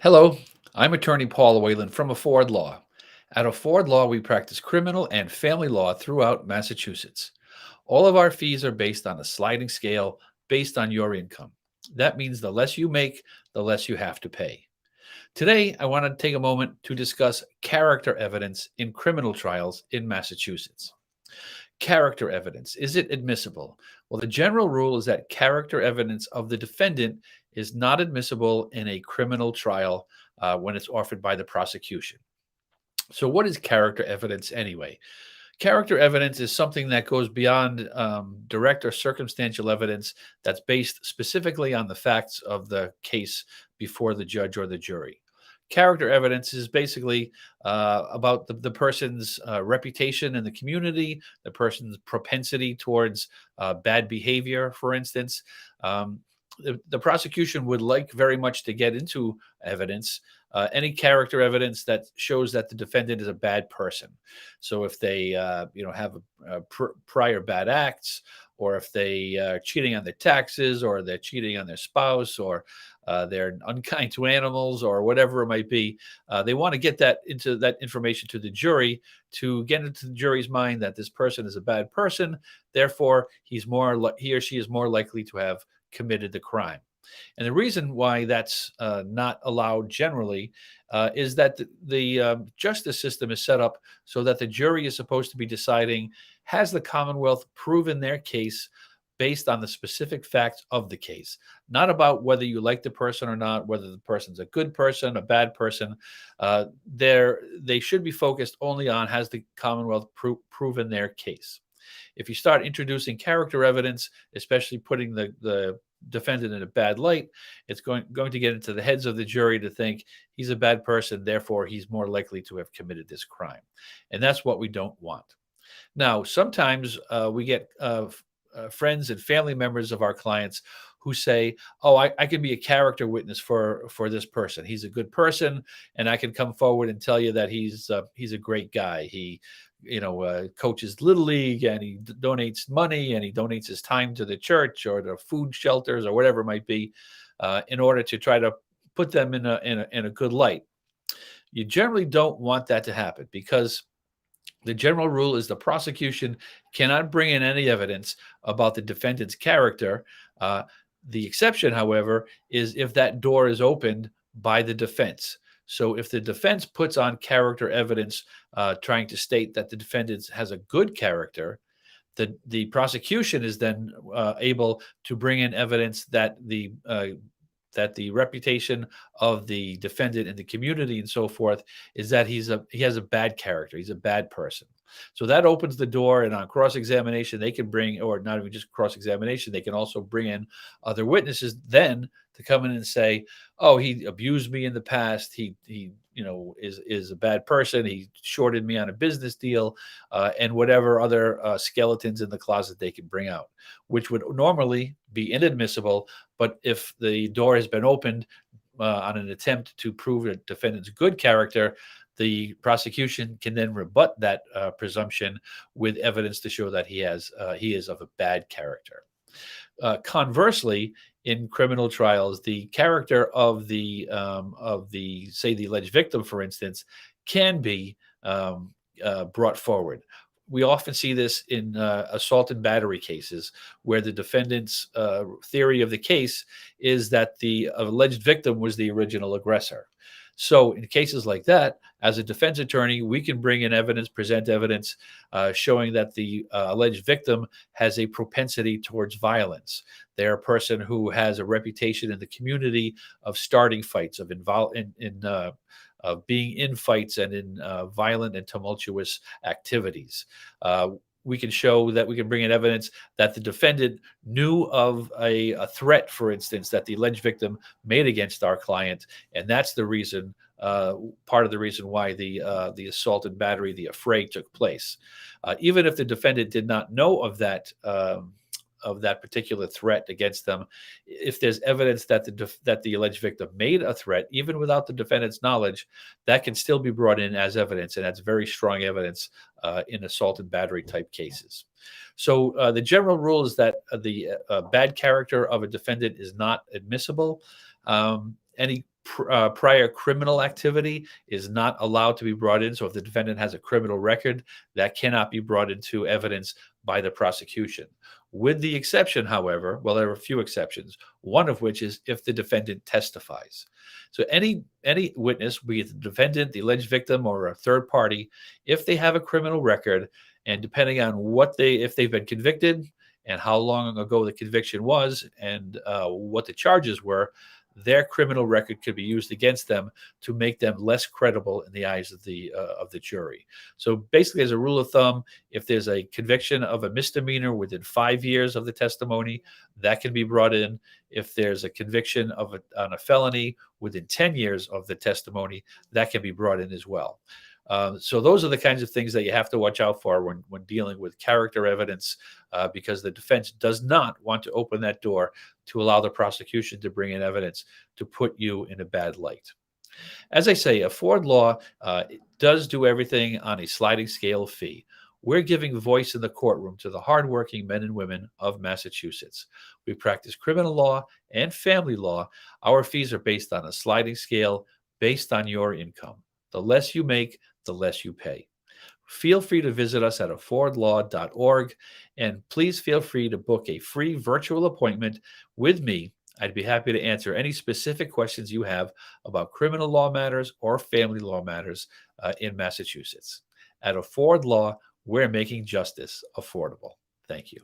Hello, I'm attorney Paul Whalen from Afford Law. At Afford Law, we practice criminal and family law throughout Massachusetts. All of our fees are based on a sliding scale based on your income. That means the less you make, the less you have to pay. Today, I want to take a moment to discuss character evidence in criminal trials in Massachusetts. Character evidence, is it admissible? Well, the general rule is that character evidence of the defendant is not admissible in a criminal trial when it's offered by the prosecution. So, what is character evidence anyway? Character evidence is something that goes beyond direct or circumstantial evidence that's based specifically on the facts of the case before the judge or the jury. Character evidence is basically about the person's reputation in the community, the person's propensity towards bad behavior, for instance. Um, the prosecution would like very much to get into evidence, any character evidence that shows that the defendant is a bad person. So if they, have prior bad acts, or if they are cheating on their taxes, or they're cheating on their spouse, or they're unkind to animals, or whatever it might be, they want to get that information to the jury to get into the jury's mind that this person is a bad person. Therefore, he or she is more likely to have committed the crime. And the reason why that's not allowed generally is that the justice system is set up so that the jury is supposed to be deciding, has the Commonwealth proven their case based on the specific facts of the case, not about whether you like the person or not, whether the person's a good person, a bad person. They should be focused only on, has the Commonwealth proven their case. If you start introducing character evidence, especially putting the defendant in a bad light, it's going to get into the heads of the jury to think he's a bad person, therefore he's more likely to have committed this crime. And that's what we don't want. Now, sometimes we get friends and family members of our clients who say, "Oh, I can be a character witness for this person. He's a good person, and I can come forward and tell you that he's a great guy. He, coaches little league, and he donates money, and he donates his time to the church or the food shelters or whatever it might be, in order to try to put them in a good light." You generally don't want that to happen, because the general rule is the prosecution cannot bring in any evidence about the defendant's character. The exception, however, is if that door is opened by the defense. So if the defense puts on character evidence trying to state that the defendant has a good character, the prosecution is then able to bring in evidence that the reputation of the defendant in the community and so forth is that he has a bad character. He's a bad person. So that opens the door, and on cross-examination, they can bring, or not even just cross-examination, they can also bring in other witnesses then to come in and say, "Oh, he abused me in the past. He is a bad person. He shorted me on a business deal," and whatever other skeletons in the closet they can bring out, which would normally be inadmissible. But if the door has been opened on an attempt to prove a defendant's good character, the prosecution can then rebut that presumption with evidence to show that he is of a bad character. Conversely, in criminal trials, the character of the say the alleged victim, for instance, can be brought forward. We often see this in assault and battery cases, where the defendant's theory of the case is that the alleged victim was the original aggressor. So in cases like that, as a defense attorney, we can bring in evidence, present evidence showing that the alleged victim has a propensity towards violence. They're a person who has a reputation in the community of starting fights, of being in fights and in violent and tumultuous activities. We can show that we can bring in evidence that the defendant knew of a threat, for instance, that the alleged victim made against our client, and that's the reason, part of the reason why the assault and battery, the affray, took place. Even if the defendant did not know of that particular threat against them, if there's evidence that the alleged victim made a threat, even without the defendant's knowledge, that can still be brought in as evidence, and that's very strong evidence in assault and battery type cases. So the general rule is that the bad character of a defendant is not admissible. Any Prior criminal activity is not allowed to be brought in. So if the defendant has a criminal record, that cannot be brought into evidence by the prosecution. With the exception, however, well, there are a few exceptions, one of which is if the defendant testifies. So any witness, be it the defendant, the alleged victim, or a third party, if they have a criminal record, and depending on if they've been convicted and how long ago the conviction was, and what the charges were, their criminal record could be used against them to make them less credible in the eyes of the jury. So basically, as a rule of thumb, if there's a conviction of a misdemeanor within 5 years of the testimony, that can be brought in. If there's a conviction on a felony within 10 years of the testimony, that can be brought in as well. So those are the kinds of things that you have to watch out for when dealing with character evidence, because the defense does not want to open that door to allow the prosecution to bring in evidence to put you in a bad light. As I say, a Ford law does do everything on a sliding scale fee. We're giving voice in the courtroom to the hardworking men and women of Massachusetts. We practice criminal law and family law. Our fees are based on a sliding scale based on your income. The less you make, the less you pay. Feel free to visit us at affordlaw.org, and please feel free to book a free virtual appointment with me. I'd be happy to answer any specific questions you have about criminal law matters or family law matters in Massachusetts. At Afford Law, we're making justice affordable. Thank you.